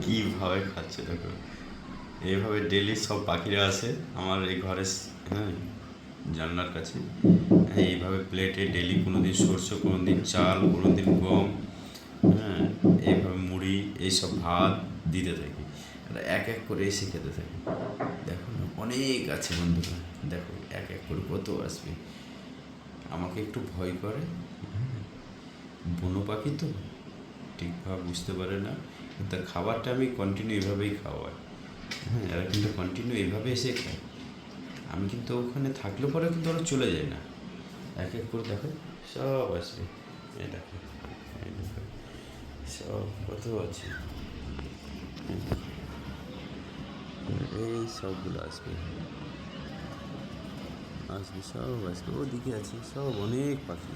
কীভাবে খাচ্ছে দেখো, এইভাবে ডেলি সব পাখিরা আসে আমার এই ঘরে, হ্যাঁ, জানলার কাছে। হ্যাঁ, এইভাবে প্লেটে ডেলি কোনো দিন সর্ষে, কোনো দিন চাল, কোনো দিন গম, হ্যাঁ, এইভাবে মুড়ি, এইসব ভাত দিতে থাকি। এরা এক এক করে এসে খেতে থাকে। দেখো না, অনেক আছে বন্ধুরা, দেখো এক এক করে কত আসবে। আমাকে একটু ভয় করে, বনো পাখি তো ঠিকভাবে বুঝতে পারে না, কিন্তু তার খাবারটা আমি কন্টিনিউ এভাবেই খাওয়াই। হ্যাঁ, এরা কিন্তু কন্টিনিউ এভাবে এসে খায়। আমি কিন্তু ওখানে থাকলে পরে কিন্তু ওরা চলে যায় না, এক এক করে দেখো সব আসবে। এই দেখো, এই দেখো, সব কত আছে, এই সবগুলো আসবে, আসবে সব আসবে, ওদিকে আছে সব অনেক পাখি।